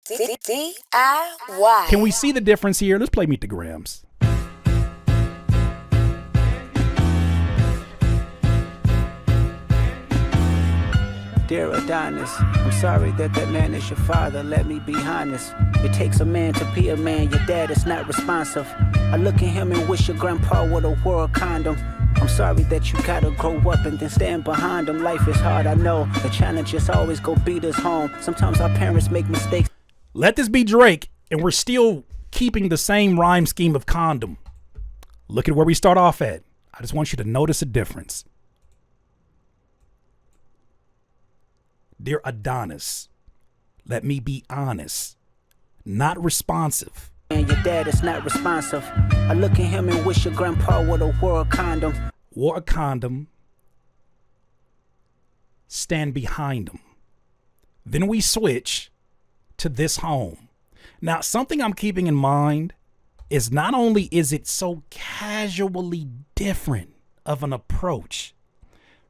DIY. Can we see the difference here? Let's play Meet the Grams. Dear Adonis, I'm sorry that man is your father. Let me be honest. It takes a man to be a man. Your dad is not responsive. I look at him and wish your grandpa would have wore a condom. I'm sorry that you gotta grow up and then stand behind him. Life is hard, I know. The challenges always go beat us home. Sometimes our parents make mistakes. Let this be Drake, and we're still keeping the same rhyme scheme of condom. Look at where we start off at. I just want you to notice a difference. Dear Adonis, let me be honest, not responsive. And your dad is not responsive. I look at him and wish your grandpa would have wore a condom. Wore a condom. Stand behind him. Then we switch to this home. Now, something I'm keeping in mind is not only is it so casually different of an approach,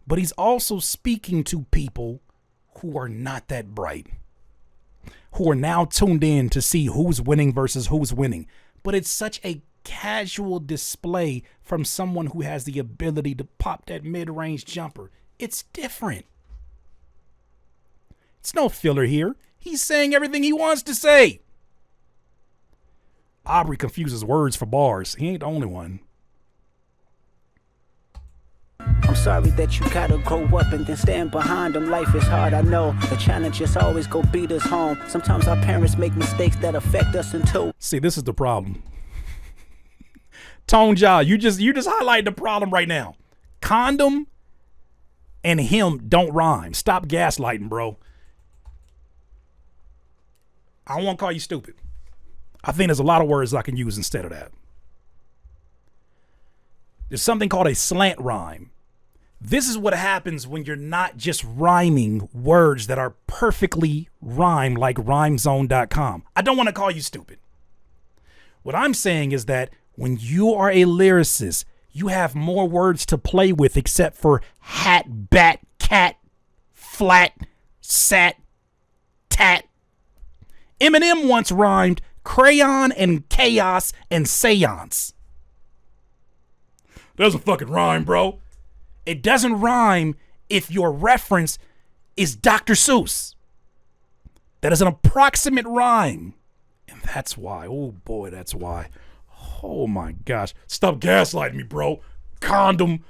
but he's also speaking to people who are not that bright, who are now tuned in to see who's winning versus who's winning. But it's such a casual display from someone who has the ability to pop that mid-range jumper. It's different. It's no filler here. He's saying everything he wants to say. Aubrey confuses words for bars. He ain't the only one. I'm sorry that you gotta grow up and then stand behind them. Life is hard, I know. The challenges always go beat us home. Sometimes our parents make mistakes that affect us until. See, this is the problem. Tone Jaw, you just highlight the problem right now. Condom and him don't rhyme. Stop gaslighting, bro. I don't want to call you stupid. I think there's a lot of words I can use instead of that. There's something called a slant rhyme. This is what happens when you're not just rhyming words that are perfectly rhymed like rhymezone.com. I don't want to call you stupid. What I'm saying is that when you are a lyricist, you have more words to play with except for hat, bat, cat, flat, sat, tat. Eminem once rhymed crayon and chaos and seance. Doesn't fucking rhyme, bro. It doesn't rhyme if your reference is Dr. Seuss. That is an approximate rhyme. And that's why, oh boy, that's why. Oh my gosh. Stop gaslighting me, bro. Condom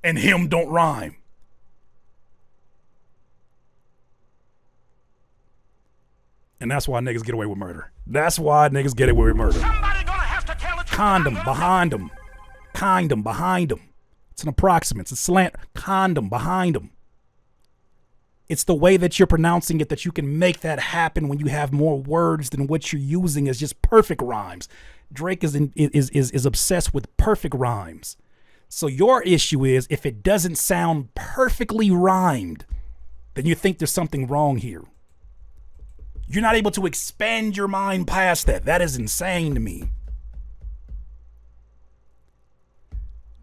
and him don't rhyme. And that's why niggas get away with murder. That's why niggas get away with murder. Somebody gonna have to tell it. Condom behind them. Condom behind them. It's an approximate. It's a slant. Condom behind them. It's the way that you're pronouncing it that you can make that happen when you have more words than what you're using as just perfect rhymes. Drake is obsessed with perfect rhymes. So your issue is if it doesn't sound perfectly rhymed, then you think there's something wrong here. You're not able to expand your mind past that. That is insane to me.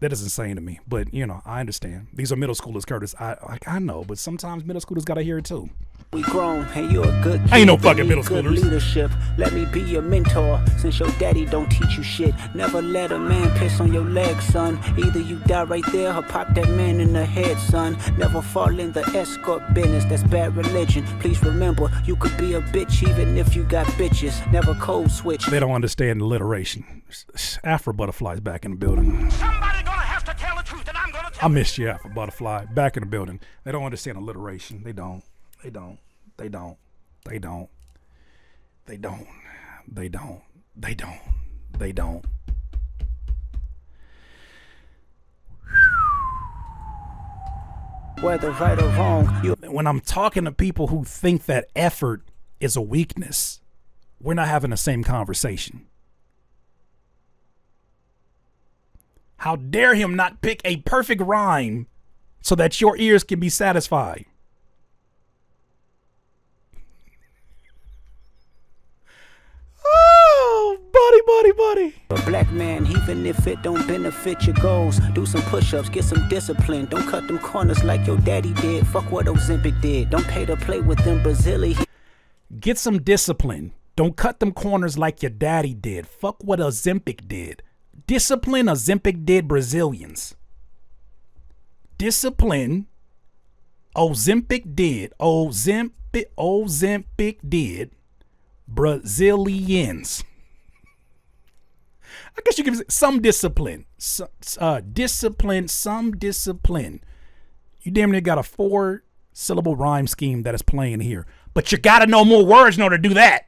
That is insane to me. But, you know, I understand. These are middle schoolers, Curtis. I know, but sometimes middle schoolers got to hear it too. We grown, and you're a good kid. Ain't no fucking middle Good schoolers. leadership. Let me be your mentor. Since your daddy don't teach you shit. Never let a man piss on your leg, son. Either you die right there or pop that man in the head, son. Never fall in the escort business. That's bad religion. Please remember, you could be a bitch even if you got bitches. Never code switch. They don't understand alliteration. Afro Butterfly's back in the building. Somebody gonna have to tell the truth, and I'm gonna tell. I missed you, Afro Butterfly. Back in the building. They don't understand alliteration. They don't. They don't. They don't. They don't. They don't. They don't. They don't. They don't. Whether right or wrong, you. When I'm talking to people who think that effort is a weakness, we're not having the same conversation. How dare him not pick a perfect rhyme so that your ears can be satisfied? Oh, buddy. A black man, even if it don't benefit your goals. Do some push-ups, get some discipline. Don't cut them corners like your daddy did. Fuck what Ozempic did. Don't pay to play with them Brazilians. Get some discipline. Don't cut them corners like your daddy did. Fuck what Ozempic did. Discipline Ozempic did Brazilians. Discipline Ozempic did. Ozempic did Brazilians. I guess you can say some discipline. Some discipline. You damn near got a 4-syllable rhyme scheme that is playing here. But you gotta know more words in order to do that.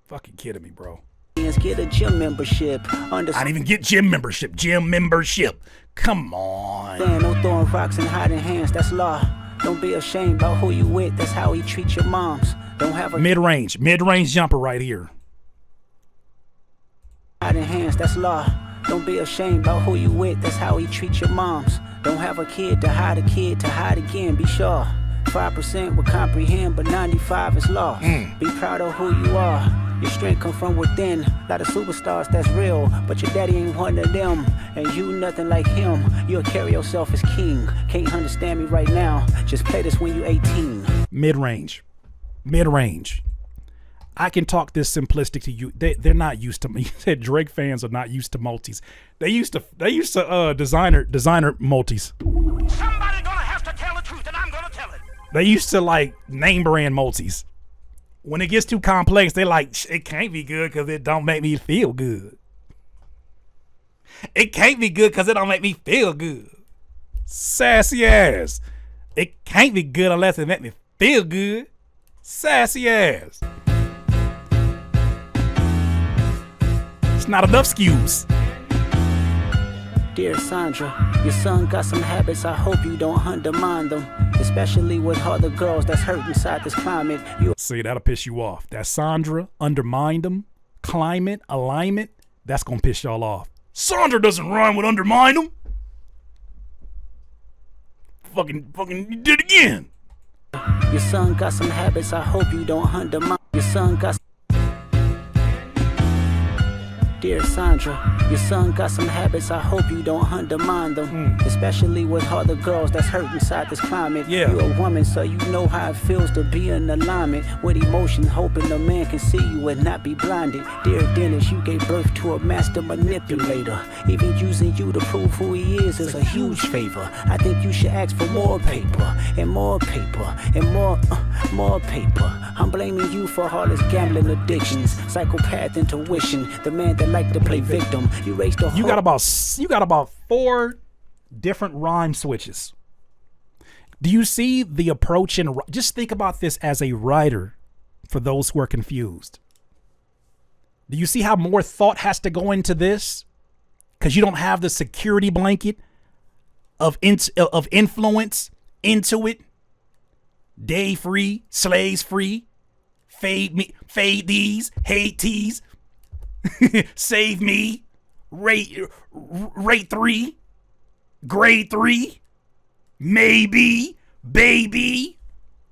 Fucking kidding me, bro. Get a gym membership. I didn't even get gym membership. Gym membership. Come on. No throwing rocks and hiding hands. That's law. Don't be ashamed about who you with. That's how he treats your moms. Don't have a mid-range jumper right here. Hiding hands. That's law. Don't be ashamed about who you with. That's how he treats your moms. Don't have a kid to hide again. Be sure. 5% will comprehend, but 95 is lost. Be proud of who you are. Your strength come from within. A lot of superstars, that's real, but your daddy ain't one of them. And you nothing like him. You'll carry yourself as king. Can't understand me right now. Just play this when you 18. Mid-range. I can talk this simplistic to you. They're not used to me. You said Drake fans are not used to multis. They used to designer multis. Somebody gonna have to tell the truth, and I'm gonna tell it. They used to like name brand multis. When it gets too complex, they like, it can't be good because it don't make me feel good. It can't be good because it don't make me feel good. Sassy ass. It can't be good unless it make me feel good. Sassy ass. It's not enough skews. Dear Sandra, your son got some habits, I hope you don't undermine them. Especially with other girls that's hurt inside this climate. See, that'll piss you off. That Sandra, undermine them, climate, alignment, that's gonna piss y'all off. Sandra doesn't rhyme with undermine them. Fucking, you did it again. Your son got some habits, I hope you don't undermine. Your son got Dear Sandra, your son got some habits, I hope you don't undermine them. Especially with other girls that's hurt inside this climate. Yeah. You're a woman, so you know how it feels to be in alignment with emotion, hoping a man can see you and not be blinded. Dear Dennis, you gave birth to a master manipulator. Even using you to prove who he is a huge favor. I think you should ask for more paper, and more paper, and more paper. I'm blaming you for all his gambling addictions, psychopath intuition, the man that like to play victim. You raised the whole. You got about 4 different rhyme switches. Do you see the approach? And just think about this as a writer for those who are confused. Do you see how more thought has to go into this? Because you don't have the security blanket of influence into it. Day free, slaves free, fade me, fade these, hate these, save me, rate 3, grade 3, maybe, baby.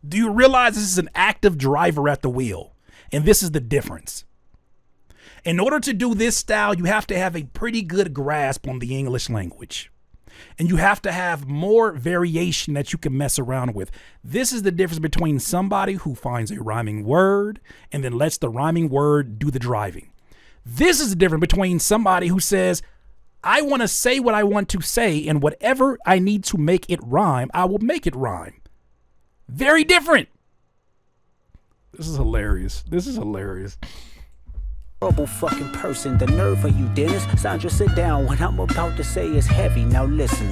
Do you realize this is an active driver at the wheel? And this is the difference. In order to do this style, you have to have a pretty good grasp on the English language. And you have to have more variation that you can mess around with. This is the difference between somebody who finds a rhyming word and then lets the rhyming word do the driving. This is the difference between somebody who says, I want to say what I want to say, and whatever I need to make it rhyme, I will make it rhyme. Very different. This is hilarious. Horrible fucking person, the nerve of you, Dennis. Sandra, sit down. What I'm about to say is heavy. Now listen.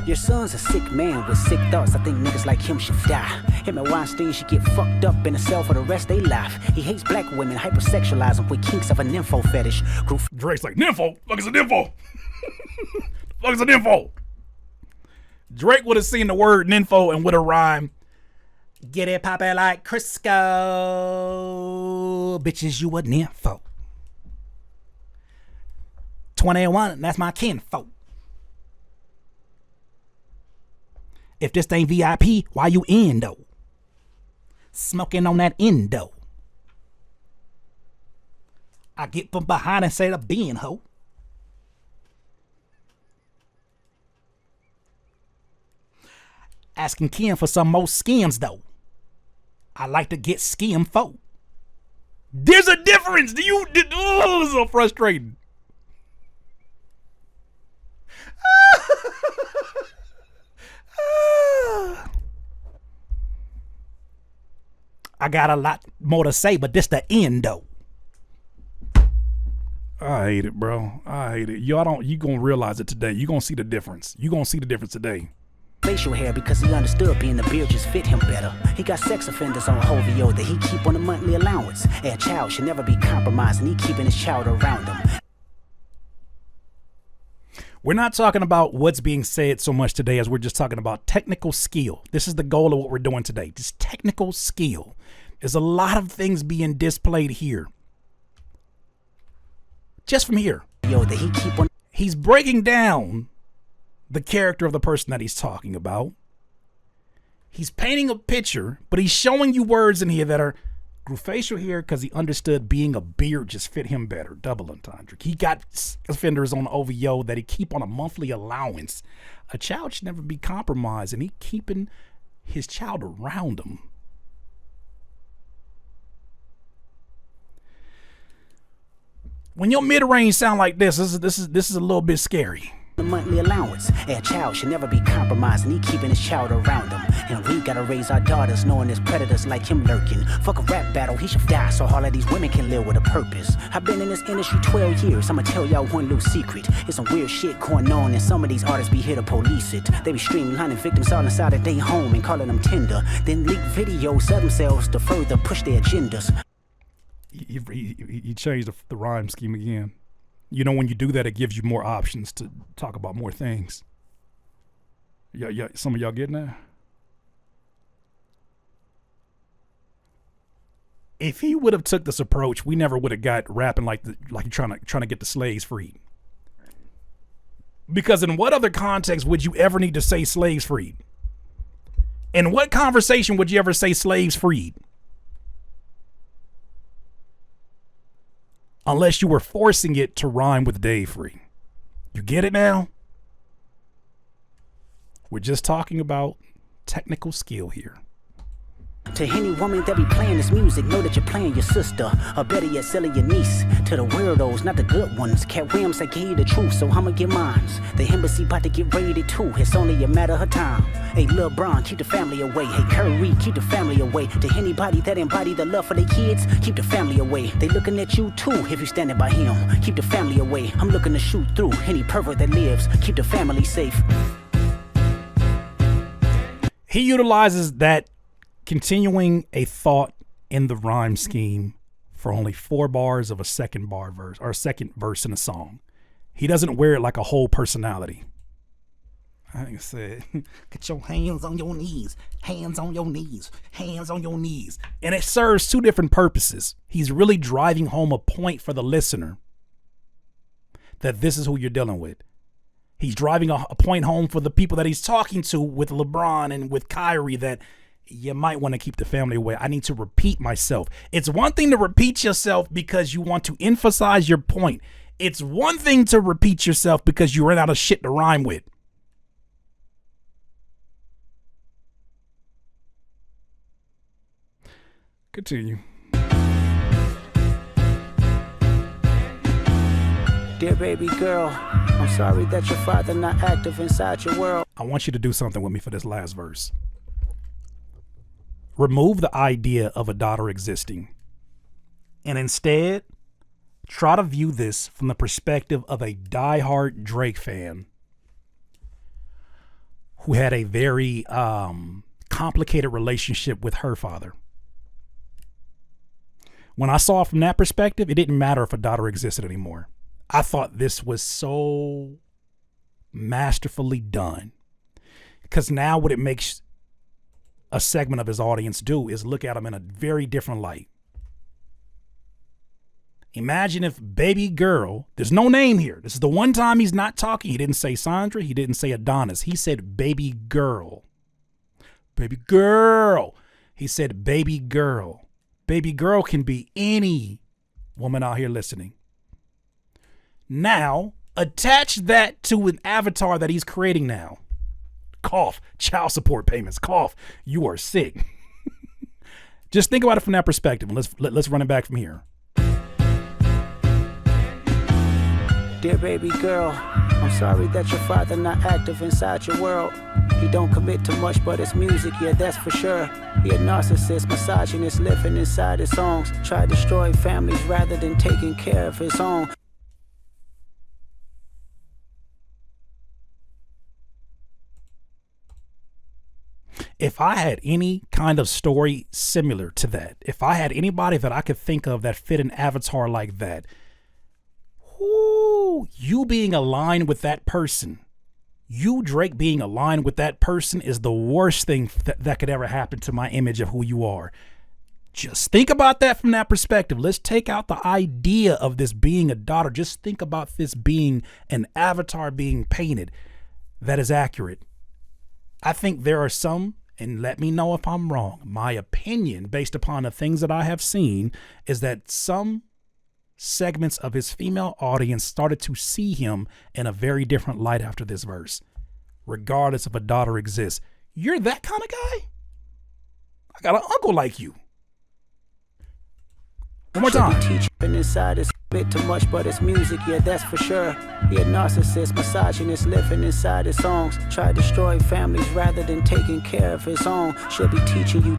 Your son's a sick man with sick thoughts. I think niggas like him should die. Him and Weinstein should get fucked up in a cell for the rest of their life. He hates black women, hypersexualize them with kinks of a nympho fetish. Drake's like, nympho? Fuck is a nympho? Fuck is a nympho? Drake would have seen the word nympho and would have rhymed, get it poppin' like Crisco. Bitches, you a nympho. 21, that's my kinfolk. If this ain't VIP, why you in though? Smoking on that endo. I get from behind and say the being hoe. Asking Ken for some more skins though. I like to get skim folk. There's a difference. Oh, it's so frustrating. I got a lot more to say, but this the end though. I hate it, bro. I hate it. You gonna realize it today. You gonna see the difference. You gonna see the difference today. Facial hair because he understood being the beard just fit him better. He got sex offenders on Hovio that he keep on a monthly allowance. A child should never be compromised and he keeping his child around him. We're not talking about what's being said so much today as we're just talking about technical skill. This is the goal of what we're doing today. Just technical skill. There's a lot of things being displayed here. Just from here. That he keep on. He's breaking down the character of the person that he's talking about. He's painting a picture, but he's showing you words in here that are grew facial hair because he understood being a beard just fit him better. Double entendre. He got offenders on OVO that he keep on a monthly allowance. A child should never be compromised, and he keeping his child around him. When your mid-range sound like this is a little bit scary. The monthly allowance. A child should never be compromised and he keeping his child around him. And we gotta raise our daughters knowing there's predators like him lurking. Fuck a rap battle, he should die so all of these women can live with a purpose. I've been in this industry 12 years, I'ma tell y'all one little secret. There's some weird shit going on and some of these artists be here to police it. They be streaming hunting victims all inside of their home and calling them tender. Then leak videos of themselves to further push their agendas. He changed the rhyme scheme again. You know, when you do that, it gives you more options to talk about more things. Yeah, some of y'all getting that? If he would have took this approach, we never would have got rapping like trying to get the slaves freed. Because in what other context would you ever need to say slaves freed? In what conversation would you ever say slaves freed? Unless you were forcing it to rhyme with Dave Free. You get it now? We're just talking about technical skill here. To any woman that be playing this music, know that you're playing your sister, or better yet, selling your niece. To the weirdos, not the good ones. Cat Williams, I gave you the truth, so I'ma get mines. The embassy about to get raided too, it's only a matter of time. Hey, Lil Bron, keep the family away. Hey, Curry, keep the family away. To anybody that embody the love for their kids, keep the family away. They looking at you too, if you standing by him. Keep the family away. I'm looking to shoot through any pervert that lives. Keep the family safe. He utilizes that continuing a thought in the rhyme scheme for only 4 bars of a second bar verse or a second verse in a song. He doesn't wear it like a whole personality. I think I said, get your hands on your knees, hands on your knees, hands on your knees. And it serves 2 different purposes. He's really driving home a point for the listener that this is who you're dealing with. He's driving a point home for the people that he's talking to with LeBron and with Kyrie that you might want to keep the family away. I need to repeat myself. It's one thing to repeat yourself because you want to emphasize your point. It's one thing to repeat yourself because you ran out of shit to rhyme with. Continue. Dear baby girl, I'm sorry that your father not active inside your world. I want you to do something with me for this last verse. Remove the idea of a daughter existing and instead try to view this from the perspective of a diehard Drake fan who had a very complicated relationship with her father. When I saw it from that perspective, it didn't matter if a daughter existed anymore. I thought this was so masterfully done because now what it makes a segment of his audience do is look at him in a very different light. Imagine if baby girl, there's no name here. This is the one time he's not talking. He didn't say Sandra. He didn't say Adonis. He said baby girl. Baby girl. He said baby girl. Baby girl can be any woman out here listening. Now, attach that to an avatar that he's creating now. Cough, child support payments. Cough, you are sick. Just think about it from that perspective. And let's run it back from here. Dear baby girl, I'm sorry that your father not active inside your world. He don't commit to much but his music, yeah, that's for sure. He a narcissist, misogynist, living inside his songs. Try to destroy families rather than taking care of his own. If I had any kind of story similar to that, if I had anybody that I could think of that fit an avatar like that, you being aligned with that person, you, Drake, being aligned with that person is the worst thing that could ever happen to my image of who you are. Just think about that from that perspective. Let's take out the idea of this being a daughter. Just think about this being an avatar being painted that is accurate. I think there are some, and let me know if I'm wrong, my opinion based upon the things that I have seen is that some segments of his female audience started to see him in a very different light after this verse. Regardless if a daughter exists, you're that kind of guy? I got an uncle like you. One more time. Teaching inside is bit too much, but it's music, yeah, that's for sure. He a narcissist, misogynist, living inside his songs. Try to destroy families rather than taking care of his own. Should be teaching you.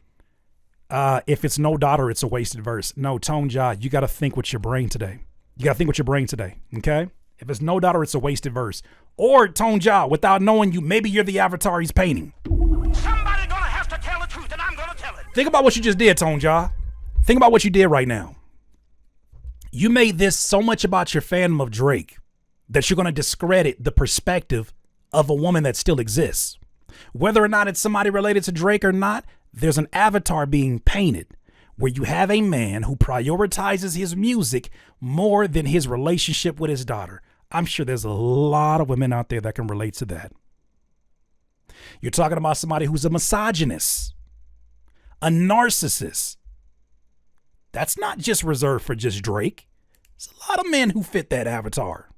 If it's no daughter, it's a wasted verse. No, Tone Ja, you got to think with your brain today. You got to think with your brain today, okay? If it's no daughter, it's a wasted verse. Or Tone Ja, without knowing you, maybe you're the avatar he's painting. Somebody gonna have to tell the truth, and I'm gonna tell it. Think about what you just did, Tone Ja. Think about what you did right now. You made this so much about your fandom of Drake that you're going to discredit the perspective of a woman that still exists. Whether or not it's somebody related to Drake or not, there's an avatar being painted where you have a man who prioritizes his music more than his relationship with his daughter. I'm sure there's a lot of women out there that can relate to that. You're talking about somebody who's a misogynist, a narcissist. That's not just reserved for just Drake. There's a lot of men who fit that avatar.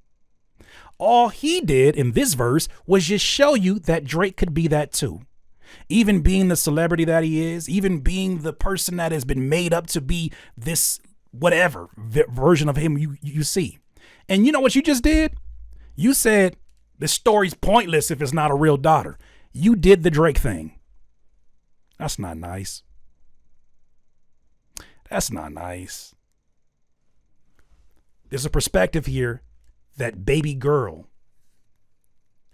All he did in this verse was just show you that Drake could be that too. Even being the celebrity that he is, even being the person that has been made up to be this whatever version of him you see. And you know what you just did? You said the story's pointless if it's not a real daughter. You did the Drake thing. That's not nice. That's not nice. There's a perspective here that baby girl.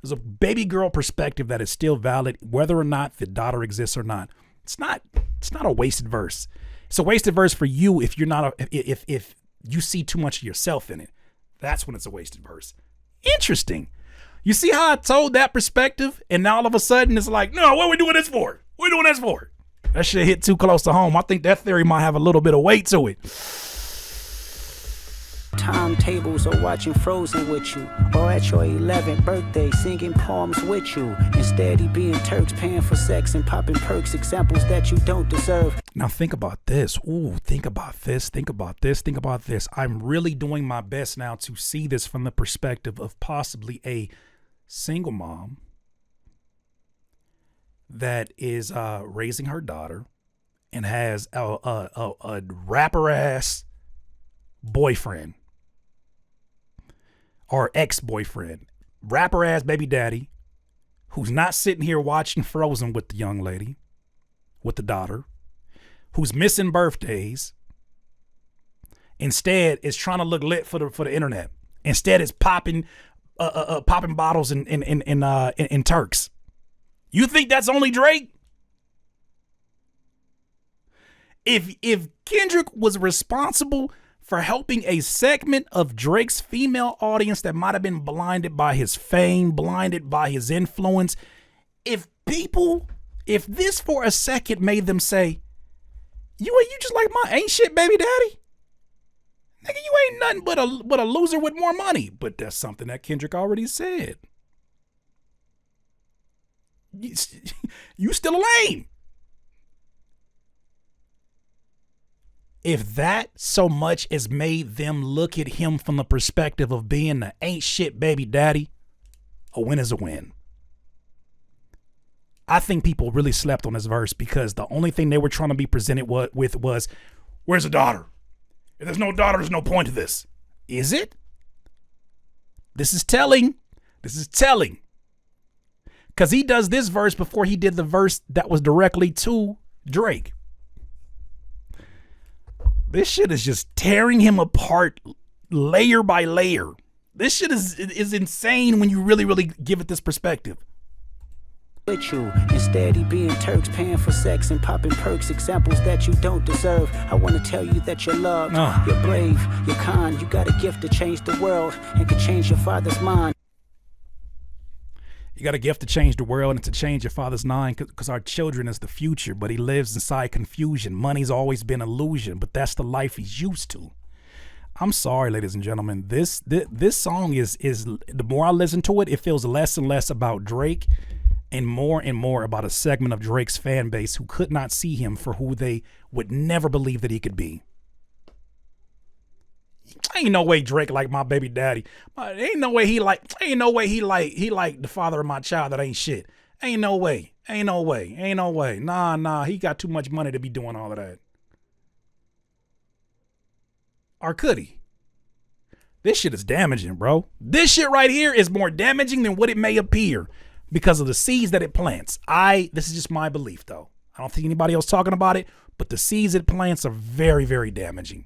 There's a baby girl perspective that is still valid, whether or not the daughter exists or not. It's not a wasted verse. It's a wasted verse for you if you're not if you see too much of yourself in it. That's when it's a wasted verse. Interesting. You see how I told that perspective, and now all of a sudden it's like, no, what are we doing this for? What are we doing this for? That shit hit too close to home. I think that theory might have a little bit of weight to it. Timetables or watching Frozen with you, or at your 11th birthday singing poems with you. Instead he being Turks paying for sex and popping perks, examples that you don't deserve. Now think about this. Ooh, think about this. Think about this. Think about this. I'm really doing my best now to see this from the perspective of possibly a single mom that is raising her daughter and has a rapper ass boyfriend or ex-boyfriend, rapper ass baby daddy, who's not sitting here watching Frozen with the young lady, with the daughter, who's missing birthdays. Instead, is trying to look lit for the internet. Instead, is popping bottles in Turks. You think that's only Drake? If Kendrick was responsible for helping a segment of Drake's female audience that might have been blinded by his fame, blinded by his influence, if this for a second made them say, you just like my ain't shit baby daddy? Nigga, you ain't nothing but a loser with more money. But that's something that Kendrick already said. You still a lame. If that so much as made them look at him from the perspective of being the ain't shit baby daddy, a win is a win. I think people really slept on this verse because the only thing they were trying to be presented with was, where's the daughter? If there's no daughter, there's no point to this. Is it? This is telling. This is telling. Because he does this verse before he did the verse that was directly to Drake. This shit is just tearing him apart layer by layer. This shit is insane when you really, really give it this perspective. With you, instead he being Turks, paying for sex and popping perks, examples that you don't deserve. I want to tell you that you're loved, you're brave, you're kind, you got a gift to change the world and can change your father's mind. You got a gift to change the world and to change your father's mind because our children is the future, but he lives inside confusion. Money's always been illusion, but that's the life he's used to. I'm sorry, ladies and gentlemen. This song is the more I listen to it, it feels less and less about Drake and more about a segment of Drake's fan base who could not see him for who they would never believe that he could be. Ain't no way Drake like my baby daddy. Ain't no way he like the father of my child that ain't shit. Ain't no way. Nah. He got too much money to be doing all of that. Or could he? This shit is damaging, bro. This shit right here is more damaging than what it may appear because of the seeds that it plants. This is just my belief, though. I don't think anybody else talking about it, but the seeds it plants are very, very damaging.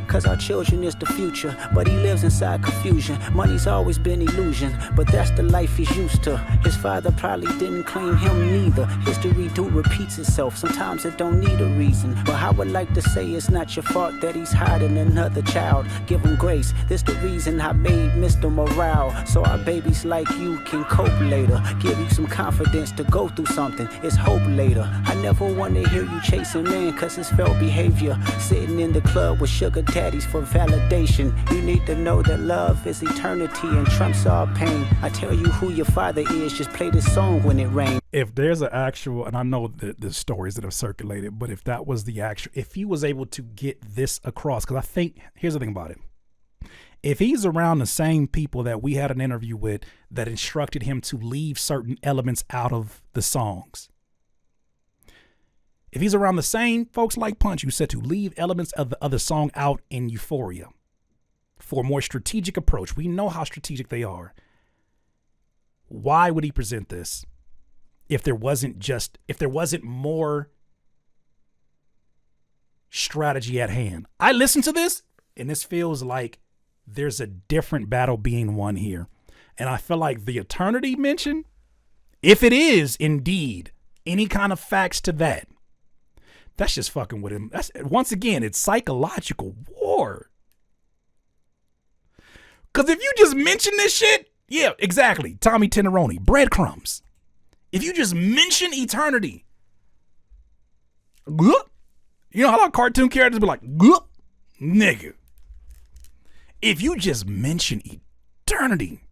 Cause our children is the future, but he lives inside confusion. Money's always been illusion, but that's the life he's used to. His father probably didn't claim him neither. History do repeats itself, sometimes it don't need a reason. But I would like to say it's not your fault that he's hiding another child. Give him grace, this the reason I made Mr. Morale, so our babies like you can cope later. Give you some confidence to go through something, it's hope later. I never want to hear you chasing man cause it's felt behavior. Sitting in the club with sugar daddies for validation. You need to know that love is eternity and trumps all pain. I tell you who your father is, just play this song when it rains. If there's an actual, and I know the stories that have circulated, but if that was the actual, if he was able to get this across, because I think, here's the thing about it. If he's around the same people that we had an interview with that instructed him to leave certain elements out of the songs, if he's around the same folks like Punch who said to leave elements of the other song out in Euphoria for a more strategic approach, we know how strategic they are. Why would he present this if there wasn't more strategy at hand? I listen to this and this feels like there's a different battle being won here. And I feel like the eternity mention, if it is indeed any kind of facts to that, that's just fucking with him. That's, once again, it's psychological war. Because if you just mention this shit, yeah, exactly. Tommy Teneroni, breadcrumbs. If you just mention eternity, you know how cartoon characters be like, nigga. If you just mention eternity,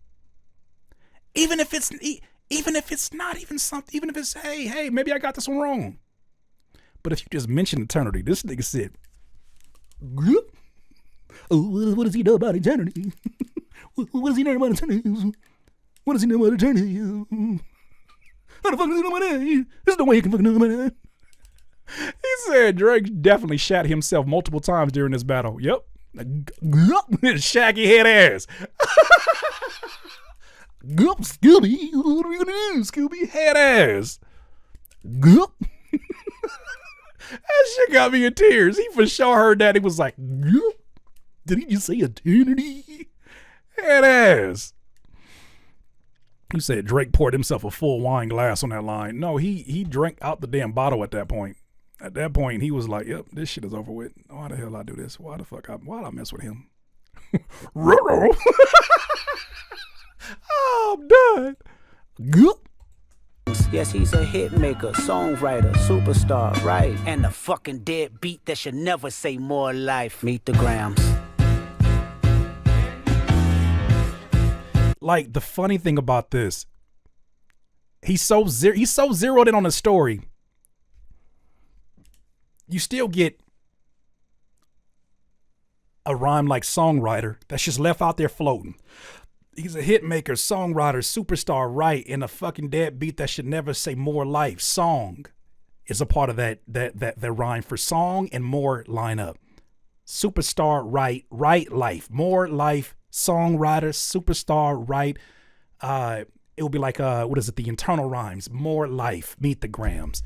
even if it's not even something, even if it's, hey, maybe I got this one wrong. But if you just mention eternity, this nigga said, oh, what does he know about eternity? What does he know about eternity? What does he know about eternity? How the fuck does he know about that? There's no way he can fucking know about that. He said Drake definitely shot himself multiple times during this battle. Yep. Shaggy head ass. Scooby, what are we gonna do? Scooby head ass. That shit got me in tears. He for sure heard that. He was like, did he just say eternity? Head ass. He said Drake poured himself a full wine glass on that line. No, he drank out the damn bottle at that point. At that point, he was like, yep, this shit is over with. Why the hell I do this? Why'd I mess with him? Oh, I'm done. Yes, he's a hit maker, songwriter, superstar, right? And the fucking dead beat that should never say more life. Meet the Grams. Like, the funny thing about this, he's so zeroed in on the story. You still get a rhyme like songwriter that's just left out there floating. He's a hit maker, songwriter, superstar, right? And a fucking deadbeat that should never say more life. Song is a part of that rhyme for song and more line up. Superstar, right life, more life, songwriter, superstar, right. It would be like what is it? The internal rhymes, more life, meet the grams.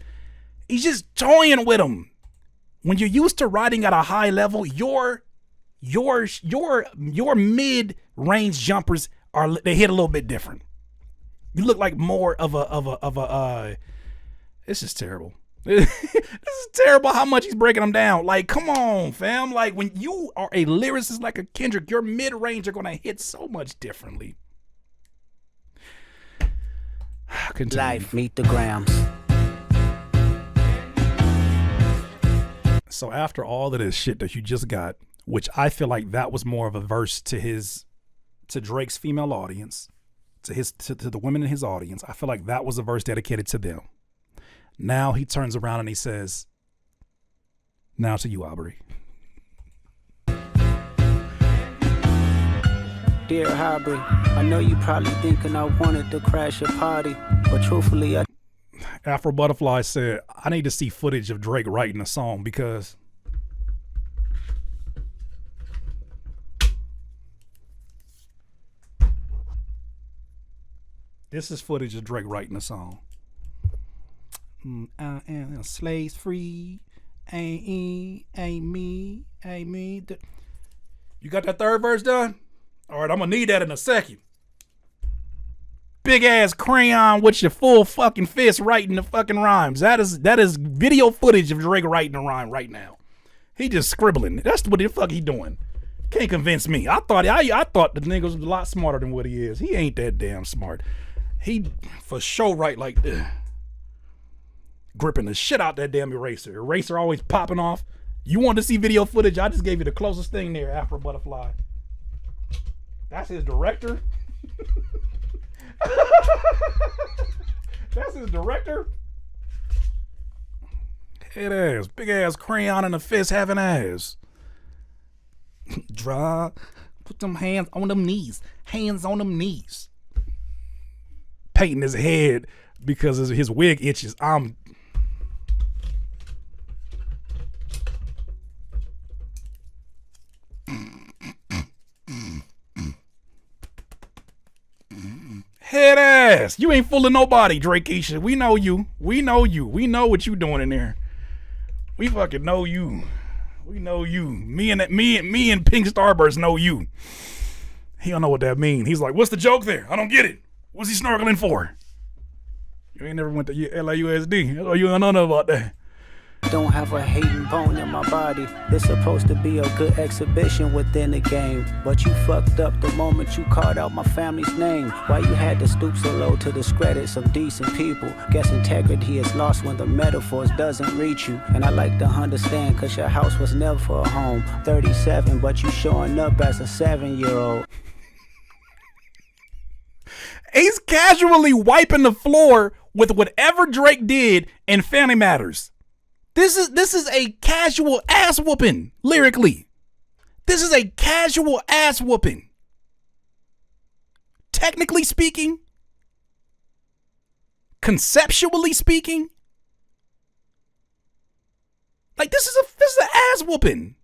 He's just toying with them. When you're used to writing at a high level, your mid-range jumpers they hit a little bit different. You look like more of a this is terrible. This is terrible how much he's breaking them down. Like, come on, fam. Like, when you are a lyricist like a Kendrick, your mid-range are gonna hit so much differently. Continue. Life, meet the grams. So after all of this shit that you just got, which I feel like that was more of a verse to Drake's female audience, to the women in his audience, I feel like that was a verse dedicated to them. Now he turns around and he says, now to you, Aubrey. Dear Aubrey, I know you probably thinking I wanted to crash your party, but truthfully, Afro Butterfly said, I need to see footage of Drake writing a song because this is footage of Drake writing a song. I am slaves free, ain't me. You got that third verse done? All right, I'm gonna need that in a second. Big ass crayon with your full fucking fist writing the fucking rhymes. That is video footage of Drake writing a rhyme right now. He just scribbling. That's what the fuck he doing. Can't convince me. I thought the nigga was a lot smarter than what he is. He ain't that damn smart. He for sure right like gripping the shit out that damn eraser. Eraser always popping off. You want to see video footage? I just gave you the closest thing there, Afro Butterfly. That's his director. That's his director. Head ass, big ass crayon in the fist having ass. Draw, put them hands on them knees. Hands on them knees. Painting his head because his wig itches. Head ass. You ain't fooling nobody, Drakeisha. We know you. We know you. We know what you doing in there. We fucking know you. We know you. Me and Pink Starburst know you. He don't know what that mean. He's like, what's the joke there? I don't get it. What's he snorkeling for? You ain't never went to LAUSD. That's why you don't know about that. Don't have a hating bone in my body. It's supposed to be a good exhibition within the game, but you fucked up the moment you called out my family's name. Why you had to stoop so low to discredit some decent people? Guess integrity is lost when the metaphors doesn't reach you. And I like to understand, cause your house was never a home. 37, but you showing up as a 7-year-old. He's casually wiping the floor with whatever Drake did in Family Matters. This is a casual ass whooping lyrically. This is a casual ass whooping. Technically speaking, conceptually speaking, like this is an ass whooping.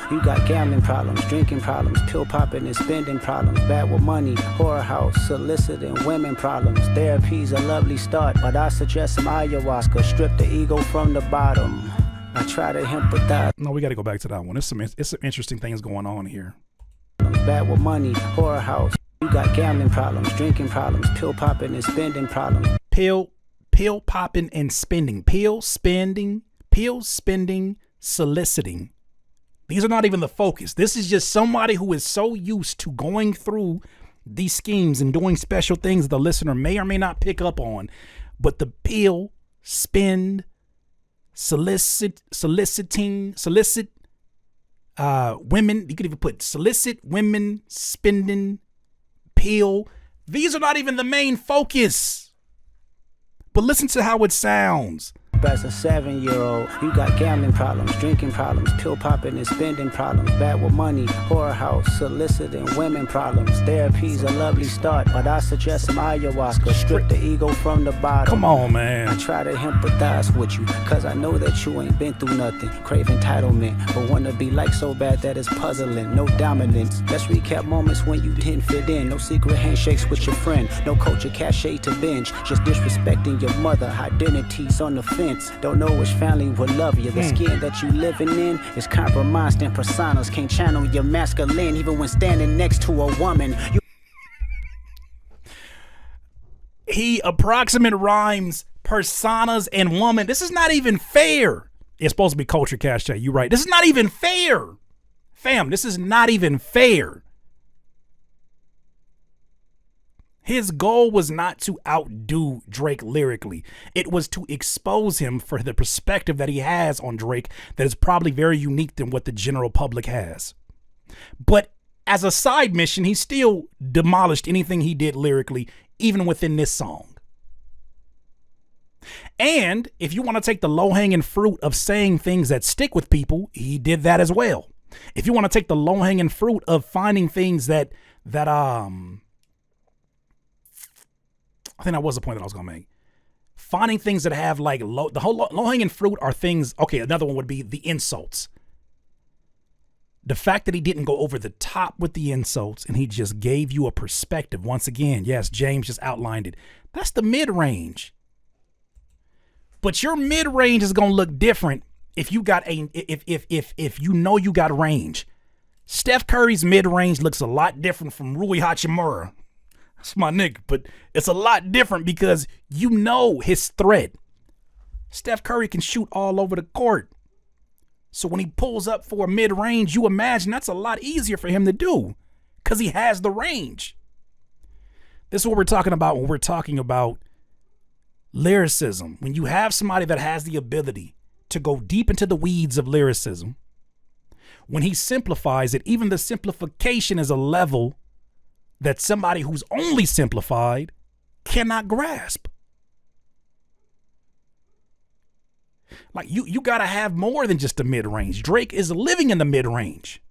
You got gambling problems, drinking problems, pill popping and spending problems, bad with money, whorehouse, soliciting women problems. Therapy's a lovely start, but I suggest some ayahuasca, strip the ego from the bottom. I try to empathize. No, we got to go back to that one. It's some interesting things going on here. Bad with money, whorehouse. You got gambling problems, drinking problems, pill popping and spending problems. Pill popping and spending. Pill spending, soliciting. These are not even the focus. This is just somebody who is so used to going through these schemes and doing special things the listener may or may not pick up on. But the pill, spend, solicit women. You could even put solicit women, spending, pill. These are not even the main focus. But listen to how it sounds. as a 7-year-old. You got gambling problems, drinking problems, pill popping and spending problems, bad with money, whorehouse, soliciting women problems. Therapy's a lovely start, but I suggest some ayahuasca. Strip the ego from the bottom. Come on, man. I try to empathize with you, cause I know that you ain't been through nothing. Crave entitlement, but wanna be like so bad that it's puzzling. No dominance. Let's recap moments when you didn't fit in. No secret handshakes with your friend. No culture cachet to binge. Just disrespecting your mother. Identities on the fence. Don't know which family will love you. The skin that you living in is compromised and personas can't channel your masculine even when standing next to a woman. He approximate rhymes personas and woman. This is not even fair. It's supposed to be culture cachet. You're right. This is not even fair. Fam, this is not even fair. His goal was not to outdo Drake lyrically. It was to expose him for the perspective that he has on Drake that is probably very unique than what the general public has. But as a side mission, he still demolished anything he did lyrically, even within this song. And if you want to take the low-hanging fruit of saying things that stick with people, he did that as well. If you want to take the low-hanging fruit of finding things that I think that was the point that I was going to make. Finding things that have like the whole low-hanging fruit are things. Okay, another one would be the insults. The fact that he didn't go over the top with the insults and he just gave you a perspective. Once again, yes, James just outlined it. That's the mid-range. But your mid-range is going to look different if you got if you know you got range. Steph Curry's mid-range looks a lot different from Rui Hachimura. That's my nigga, but it's a lot different because you know his threat. Steph Curry can shoot all over the court. So when he pulls up for a mid-range, you imagine that's a lot easier for him to do because he has the range. This is what we're talking about when we're talking about lyricism. When you have somebody that has the ability to go deep into the weeds of lyricism, when he simplifies it, even the simplification is a level that somebody who's only simplified cannot grasp. Like you gotta have more than just a mid-range. Drake is living in the mid-range.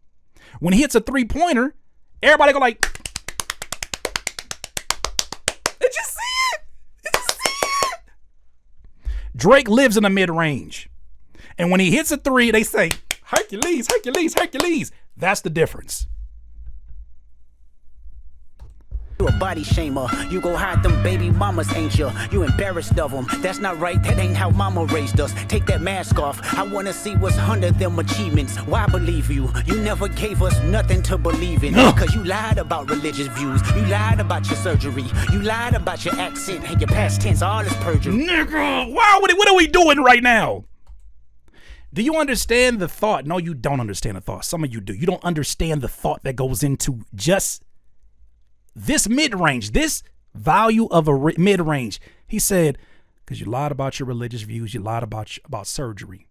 When he hits a three-pointer, everybody go like, did you see it? Did you see it? Drake lives in the mid-range. And when he hits a three, they say, Hercules, Hercules, Hercules. That's the difference. You a body shamer, you go hide them baby mamas, ain't you? You embarrassed of them, that's not right, that ain't how mama raised us. Take that mask off, I wanna see what's under them achievements. Why believe you? You never gave us nothing to believe in. Cause you lied about religious views, you lied about your surgery, you lied about your accent and your past tense, all this perjury. Nigga, wow, what are we doing right now? Do you understand the thought? No, you don't understand the thought. Some of you do. You don't understand the thought that goes into just this mid-range, this value of a mid-range. He said, because you lied about your religious views, you lied about surgery.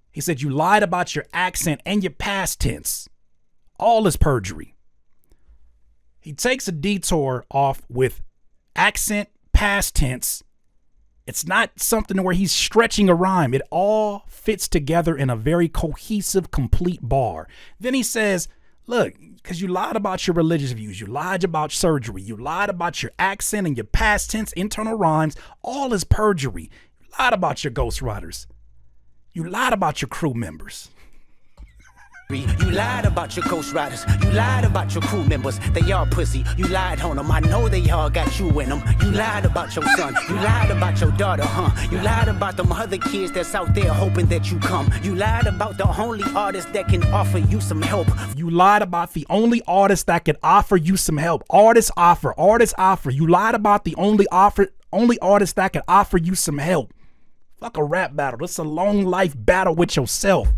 He said you lied about your accent and your past tense. All is perjury. He takes a detour off with accent, past tense. It's not something where he's stretching a rhyme. It all fits together in a very cohesive, complete bar. Then he says, look, because you lied about your religious views, you lied about surgery, you lied about your accent and your past tense, internal rhymes, all is perjury. You lied about your ghostwriters. You lied about your crew members. You lied about your ghostwriters, you lied about your crew members, they all pussy, you lied on them, I know they all got you in them. You lied about your son, you lied about your daughter, you lied about them other kids that's out there hoping that you come. You lied about the only artist that can offer you some help. You lied about the only artist that can offer you some help. Artists offer. You lied about the only artist that can offer you some help. Fuck a rap battle. It's a long life battle with yourself.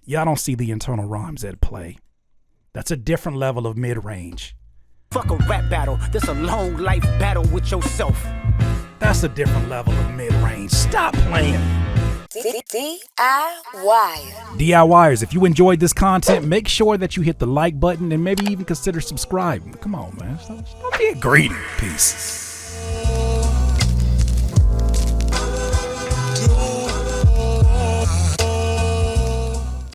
Y'all don't see the internal rhymes at play. That's a different level of mid-range. Fuck a rap battle. This a long life battle with yourself. That's a different level of mid-range. Stop playing. DIYers, if you enjoyed this content, make sure that you hit the like button and maybe even consider subscribing. Come on, man. Stop being greedy. Peace.